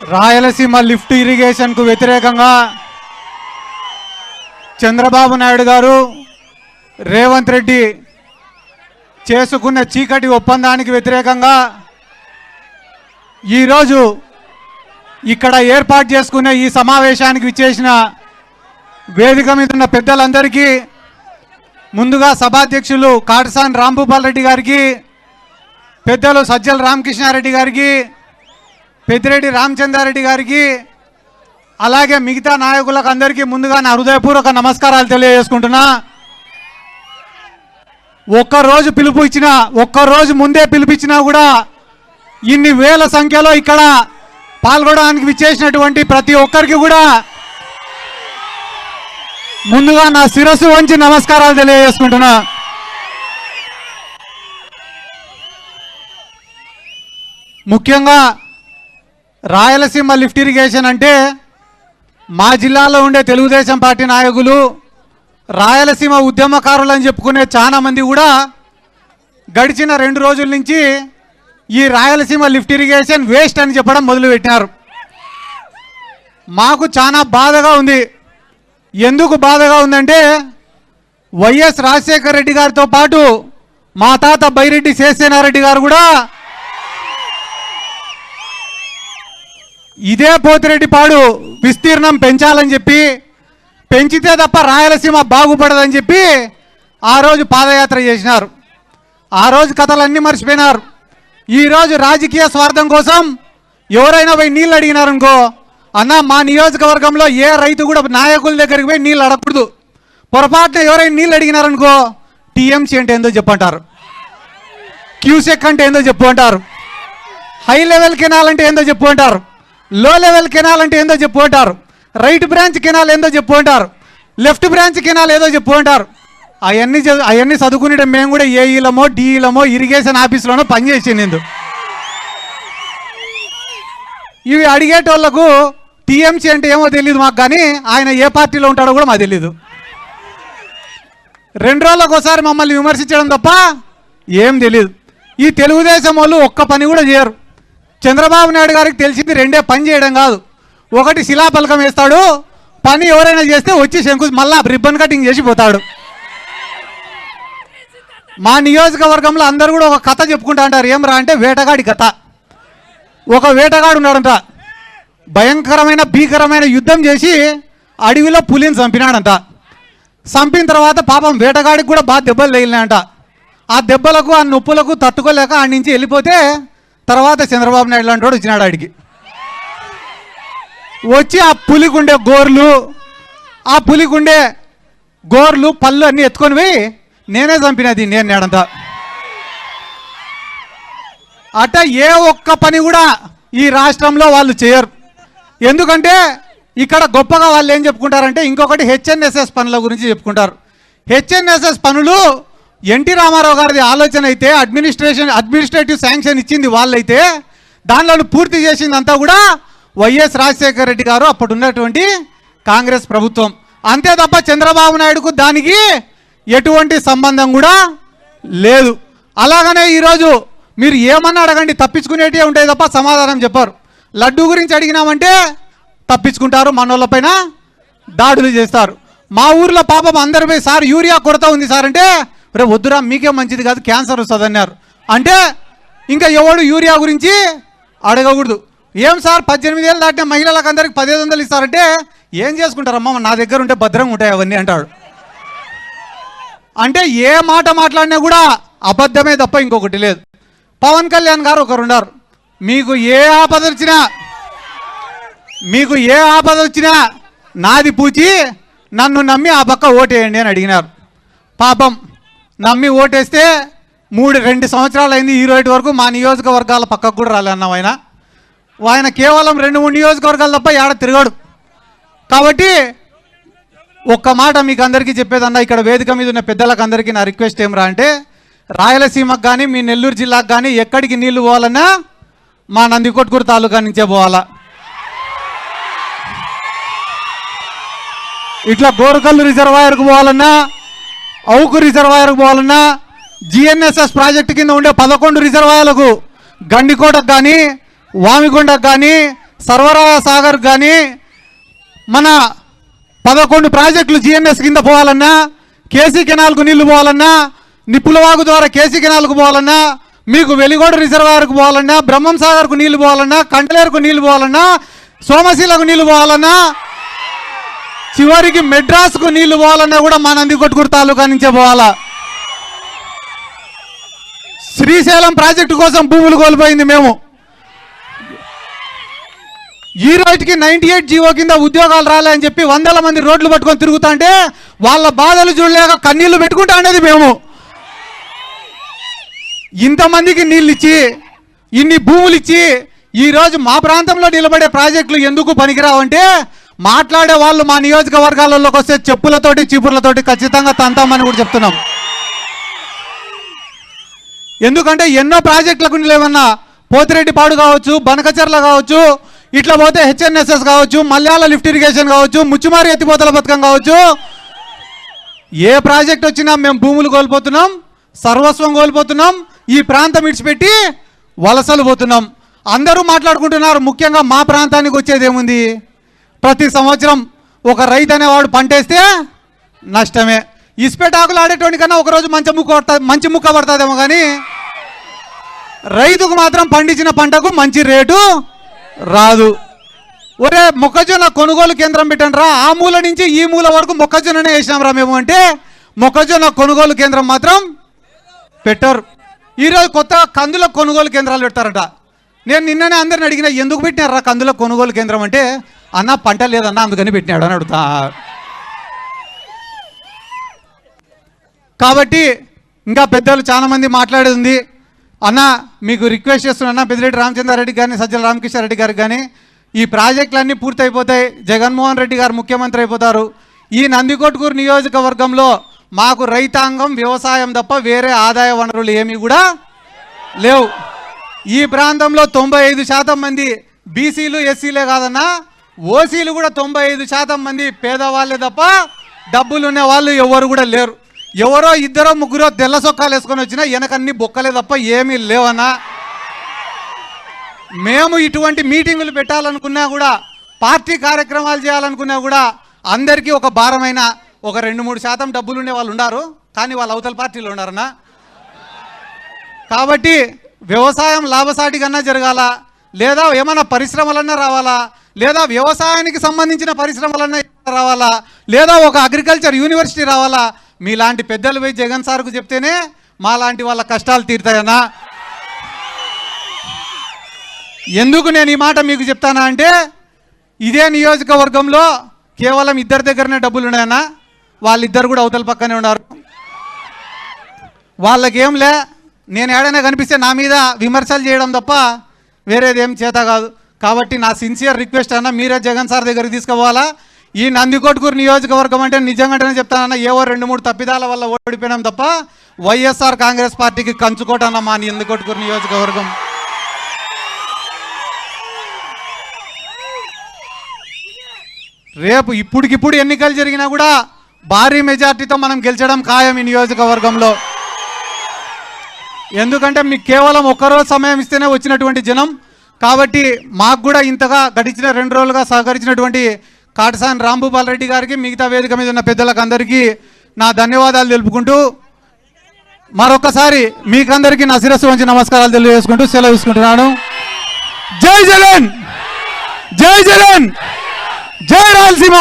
Rayalaseema lift ఇరిగేషన్కు వ్యతిరేకంగా చంద్రబాబు నాయుడు గారు రేవంత్ రెడ్డి చేసుకున్న చీకటి ఒప్పందానికి వ్యతిరేకంగా ఈరోజు ఇక్కడ ఏర్పాటు చేసుకున్న ఈ సమావేశానికి విచ్చేసిన వేదిక మీద ఉన్న పెద్దలందరికీ ముందుగా సభాధ్యక్షులు కాటసాని రాంభూపాల్ రెడ్డి గారికి, పెద్దలు సజ్జల రామకృష్ణారెడ్డి గారికి, పెద్దిరెడ్డి రామచంద్రారెడ్డి గారికి, అలాగే మిగతా నాయకులకు అందరికీ ముందుగా నా హృదయపూర్వక నమస్కారాలు తెలియజేసుకుంటున్నా. ఒక్కరోజు ముందే పిలుపుచ్చినా కూడా ఇన్ని వేల సంఖ్యలో ఇక్కడ పాల్గొనడానికి విచ్చేసినటువంటి ప్రతి ఒక్కరికి కూడా ముందుగా నా శిరస్సు వంచి నమస్కారాలు తెలియజేసుకుంటున్నా. ముఖ్యంగా రాయలసీమ లిఫ్ట్ ఇరిగేషన్ అంటే మా జిల్లాలో ఉండే తెలుగుదేశం పార్టీ నాయకులు, రాయలసీమ ఉద్యమకారులు అని చెప్పుకునే చాలా మంది కూడా గడిచిన 2 రోజుల నుంచి ఈ రాయలసీమ లిఫ్ట్ ఇరిగేషన్ వేస్ట్ అని చెప్పడం మొదలుపెట్టినారు. మాకు చాలా బాధగా ఉంది. ఎందుకు బాధగా ఉందంటే వైఎస్ రాజశేఖర రెడ్డి గారితో పాటు మా తాత బైరెడ్డి శేషసేనారెడ్డి గారు కూడా ఇదే పోతిరెడ్డిపాడు విస్తీర్ణం పెంచాలని చెప్పి, పెంచితే తప్ప రాయలసీమ బాగుపడదని చెప్పి ఆ రోజు పాదయాత్ర చేసినారు. ఆ రోజు కథలన్నీ మర్చిపోయినారు. ఈరోజు రాజకీయ స్వార్థం కోసం ఎవరైనా పోయి నీళ్ళు అడిగినారనుకో, అన్న మా నియోజకవర్గంలో ఏ రైతు కూడా నాయకుల దగ్గరికి పోయి నీళ్ళు అడగకూడదు. పొరపాటున ఎవరైనా నీళ్ళు అడిగినారనుకో, టీఎంసీ అంటే ఏందో చెప్పంటారు, క్యూసెక్ అంటే ఏందో చెప్పు అంటారు, హై లెవెల్ కెనాల్ అంటే ఏందో చెప్పు అంటారు, లో లెవెల్ కెనాల్ అంటే ఏందో చెప్పు అంటారు, రైట్ బ్రాంచ్ కెనాల్ ఏందో చెప్పు అంటారు, లెఫ్ట్ బ్రాంచ్ కెనాల్ ఏదో చెప్పు అంటారు. అవన్నీ చదువుకునే మేము కూడా ఏఈలమో డిఈలమో ఇరిగేషన్ ఆఫీసులోనో పనిచేసింది. ఇవి అడిగేటోళ్లకు టీఎంసీ అంటే ఏమో తెలియదు మాకు, కానీ ఆయన ఏ పార్టీలో ఉంటాడో కూడా మాకు తెలియదు. 2 రోజులకు ఒకసారి మమ్మల్ని విమర్శించడం తప్ప ఏం తెలియదు. ఈ తెలుగుదేశం వాళ్ళు ఒక్క పని కూడా చేయరు. చంద్రబాబు నాయుడు గారికి తెలిసింది 2 పని చేయడం కాదు. ఒకటి శిలాపలకం వేస్తాడు, పని ఎవరైనా చేస్తే వచ్చి మళ్ళా రిబ్బన్ కటింగ్ చేసి పోతాడు. మా నియోజకవర్గంలో అందరూ కూడా ఒక కథ చెప్పుకుంటా అంటారు. ఏం రా అంటే వేటగాడి కథ. ఒక వేటగాడు ఉన్నాడంట, భీకరమైన యుద్ధం చేసి అడవిలో పులిని చంపినాడంట. చంపిన తర్వాత పాపం వేటగాడికి కూడా బాగా దెబ్బలు తగిలినాయంట. ఆ దెబ్బలకు ఆ నొప్పులకు తట్టుకోలేక ఆడి నుంచి వెళ్ళిపోతే తర్వాత చంద్రబాబు నాయుడు లాంటి వాడు వచ్చినాడు. ఆడికి వచ్చి ఆ పులికుండే గోర్లు పళ్ళు అన్నీ ఎత్తుకొని పోయి నేనే చంపినది నేను నేడంతా. అట ఏ ఒక్క పని కూడా ఈ రాష్ట్రంలో వాళ్ళు చేయరు. ఎందుకంటే ఇక్కడ గొప్పగా వాళ్ళు ఏం చెప్పుకుంటారంటే ఇంకొకటి హెచ్ఎన్ఎస్ఎస్ పనుల గురించి చెప్పుకుంటారు. హెచ్ఎన్ఎస్ఎస్ పనులు ఎన్టీ రామారావు గారిది ఆలోచన అయితే, అడ్మినిస్ట్రేటివ్ శాంక్షన్ ఇచ్చింది వాళ్ళైతే, దానిలో పూర్తి చేసిందంతా కూడా వైఎస్ రాజశేఖర రెడ్డి గారు అప్పుడు ఉన్నటువంటి కాంగ్రెస్ ప్రభుత్వం. అంతే తప్ప చంద్రబాబు నాయుడుకు దానికి ఎటువంటి సంబంధం కూడా లేదు. అలాగనే ఈరోజు మీరు ఏమన్నా అడగండి, తప్పించుకునేటివే ఉంటాయి తప్ప సమాధానం చెప్పారు. లడ్డు గురించి అడిగినామంటే తప్పించుకుంటారు, మనోళ్ళపైన దాడులు చేస్తారు. మా ఊర్లో పాపం అందరు పోయి సార్ యూరియా కొరత ఉంది సార్ అంటే, రే వద్దురా మీకే మంచిది కాదు క్యాన్సర్ వస్తుంది అన్నారు. అంటే ఇంకా ఎవడు యూరియా గురించి అడగకూడదు. ఏం సార్ 18 ఏళ్ళు దాటిన మహిళలకు అందరికి 1500 ఇస్తారంటే, ఏం చేసుకుంటారమ్మా నా దగ్గర ఉంటే భద్రంగా ఉంటాయి అవన్నీ అంటాడు. అంటే ఏ మాట మాట్లాడినా కూడా అబద్ధమే తప్ప ఇంకొకటి లేదు. పవన్ కళ్యాణ్ గారు ఒకరు ఉన్నారు, మీకు ఏ ఆపద వచ్చినా నాది పూచి నన్ను నమ్మి ఆ పక్క ఓటేయండి అని అడిగినారు. పాపం నమ్మి ఓటేస్తే 2 సంవత్సరాలు అయింది. ఈ రోజు వరకు మా నియోజకవర్గాల పక్కకు కూడా రాలేన్నాం. ఆయన కేవలం 2-3 నియోజకవర్గాలు తప్ప ఏడ తిరగాడు. కాబట్టి ఒక్క మాట మీకు అందరికీ చెప్పేదన్నా, ఇక్కడ వేదిక మీద ఉన్న పెద్దలకు అందరికీ నా రిక్వెస్ట్ ఏమరా అంటే, రాయలసీమకు కానీ మీ నెల్లూరు జిల్లాకు కానీ ఎక్కడికి నీళ్లు పోవాలన్నా మా నందికొట్కూరు తాలూకా నుంచే పోవాలా. ఇట్లా గోరకల్లు రిజర్వాయర్కు పోవాలన్నా, అవుకు రిజర్వాయర్కు పోవాలన్నా, జిఎన్ఎస్ఎస్ ప్రాజెక్టు కింద ఉండే 11 రిజర్వాయర్లకు, గండికోటకు కానీ, వామికొండకు కానీ, సర్వరాయ సాగర్ కానీ మన 11 ప్రాజెక్టులు జిఎన్ఎస్ కింద పోవాలన్నా, కేసీ కెనాల్కు నీళ్లు పోవాలన్నా, నిప్పులవాగు ద్వారా కేసీ కెనాల్కు పోవాలన్నా, మీకు వెలిగోడు రిజర్వాయర్కు పోవాలన్నా, బ్రహ్మం సాగర్కు నీళ్లు పోవాలన్నా, కంటలేరుకు నీళ్లు పోవాలన్నా, సోమశీలకు నీళ్లు పోవాలన్నా, చివరికి మెడ్రాస్కు నీళ్లు పోవాలన్నా కూడా మా నందికొట్కూరు తాలూకా నుంచే పోవాలా. శ్రీశైలం ప్రాజెక్టు కోసం భూములు కోల్పోయింది మేము. ఈ రోజుకి 98 జీవో కింద ఉద్యోగాలు రాలేని చెప్పి 100ల మంది రోడ్లు పట్టుకొని తిరుగుతుంటే వాళ్ళ బాధలు చూడలేక కన్నీళ్లు పెట్టుకుంటా అనేది మేము. ఇంతమందికి నీళ్ళు ఇచ్చి, ఇన్ని భూములు ఇచ్చి, ఈరోజు మా ప్రాంతంలో నిలబడే ప్రాజెక్టులు ఎందుకు పనికిరావంటే మాట్లాడే వాళ్ళు మా నియోజకవర్గాలలోకి వస్తే చెప్పులతోటి చీపుర్లతోటి ఖచ్చితంగా తంతామని కూడా చెప్తున్నాం. ఎందుకంటే ఎన్నో ప్రాజెక్టులకు లేవన్నా పోతిరెడ్డిపాడు కావచ్చు, బనకచెర్ల కావచ్చు, ఇట్లా పోతే హెచ్ఎన్ఎస్ఎస్ కావచ్చు, మల్యాల లిఫ్ట్ ఇరిగేషన్ కావచ్చు, ముచ్చుమారి ఎత్తిపోతల పథకం కావచ్చు, ఏ ప్రాజెక్ట్ వచ్చినా మేము భూములు కోల్పోతున్నాం, సర్వస్వం కోల్పోతున్నాం, ఈ ప్రాంతం ఇడిచిపెట్టి వలసలు పోతున్నాం. అందరూ మాట్లాడుకుంటున్నారు. ముఖ్యంగా మా ప్రాంతానికి వచ్చేది ఏముంది? ప్రతి సంవత్సరం ఒక రైతు అనేవాడు పంటేస్తే నష్టమే. ఇసుపెటాకులు ఆడేటోని కన్నా ఒకరోజు మంచి ముక్క పడుతుందేమో కానీ రైతుకు మాత్రం పండించిన పంటకు మంచి రేటు రాదు. ఒరే మొక్కజొన్న కొనుగోలు కేంద్రం పెట్టండి రా, ఆ మూల నుంచి ఈ మూల వరకు మొక్కజొన్ననే వేసినాం రా మేము అంటే మొక్కజొన్న కొనుగోలు కేంద్రం మాత్రం పెట్టరు. ఈరోజు కొత్తగా కందుల కొనుగోలు కేంద్రాలు పెడతారట. నేను నిన్ననే అందరిని అడిగినా ఎందుకు పెట్టినారా కందుల కొనుగోలు కేంద్రం అంటే, అన్న పంట లేదన్నా అందుకని పెట్టినాడు అని అడుగుతా. కాబట్టి ఇంకా పెద్దలు చాలామంది మాట్లాడేది ఉంది. అన్న మీకు రిక్వెస్ట్ చేస్తున్నా, పెద్దిరెడ్డి రామచంద్రారెడ్డి గారిని, సజ్జల రామకృష్ణారెడ్డి గారికి కానీ ఈ ప్రాజెక్టులన్నీ పూర్తి అయిపోతాయి, జగన్మోహన్ రెడ్డి గారు ముఖ్యమంత్రి అయిపోతారు. ఈ నందికొట్కూరు నియోజకవర్గంలో మాకు రైతాంగం, వ్యవసాయం తప్ప వేరే ఆదాయ వనరులు ఏమీ కూడా లేవు. ఈ ప్రాంతంలో 95% మంది బీసీలు, ఎస్సీలే కాదన్నా ఓసీలు కూడా 95% మంది పేదవాళ్ళే తప్ప డబ్బులు ఉన్న వాళ్ళు ఎవరు కూడా లేరు. ఎవరో ఇద్దరో ముగ్గురో తెల్ల సొక్కాలు వేసుకొని వచ్చినా వెనకన్నీ బొక్కలే తప్ప ఏమీ లేవన్నా. మేము ఇటువంటి మీటింగులు పెట్టాలనుకున్నా కూడా, పార్టీ కార్యక్రమాలు చేయాలనుకున్నా కూడా అందరికీ ఒక భారమైన ఒక 2-3% డబ్బులు ఉండే వాళ్ళు ఉన్నారు, కానీ వాళ్ళు అవతల పార్టీలో ఉన్నారన్నా. కాబట్టి వ్యవసాయం లాభసాటికన్నా జరగాల, లేదా ఏమైనా పరిశ్రమలన్నా రావాలా, లేదా వ్యవసాయానికి సంబంధించిన పరిశ్రమలన్నా రావాలా, లేదా ఒక అగ్రికల్చర్ యూనివర్సిటీ రావాలా. మీలాంటి పెద్దలు పోయి జగన్ సార్కు చెప్తేనే మా లాంటి వాళ్ళ కష్టాలు తీరుతాయన్నా. ఎందుకు నేను ఈ మాట మీకు చెప్తానా అంటే, ఇదే నియోజకవర్గంలో కేవలం ఇద్దరి దగ్గరనే డబ్బులు ఉన్నాయన్నా. వాళ్ళిద్దరు కూడా అవతల పక్కనే ఉన్నారు. వాళ్ళకేం లే, నేను ఏడైనా కనిపిస్తే నా మీద విమర్శలు చేయడం తప్ప వేరేదేం చేత కాదు. కాబట్టి నా సిన్సియర్ రిక్వెస్ట్ అన్న, మీరే జగన్ సార్ దగ్గరికి తీసుకుపోవాలా. ఈ నందికొట్కూరు నియోజకవర్గం అంటే నిజంగానే చెప్తానన్నా, ఏవో 2-3 తప్పిదాల వల్ల ఓడిపోయినాం తప్ప వైఎస్ఆర్ కాంగ్రెస్ పార్టీకి కంచుకోటన్న మా నందికొట్కూరు నియోజకవర్గం. రేపు ఇప్పటికిప్పుడు ఎన్నికలు జరిగినా కూడా భారీ మెజార్టీతో మనం గెలిచడం ఖాయం ఈ నియోజకవర్గంలో. ఎందుకంటే మీకు కేవలం ఒక్కరోజు సమయం ఇస్తేనే వచ్చినటువంటి జనం. కాబట్టి మాకు కూడా ఇంతగా గడిచిన 2 రోజులుగా సహకరించినటువంటి కాటసాని రాంభూపాల్ రెడ్డి గారికి, మిగతా వేదిక మీద ఉన్న పెద్దలకు అందరికీ నా ధన్యవాదాలు తెలుపుకుంటూ మరొకసారి మీకందరికీ నా శిరస్సు వంచి నమస్కారాలు తెలియజేసుకుంటూ సెలవు తీసుకుంటున్నాను. జై జగన్, జై జగన్, జై రాయలసీమ.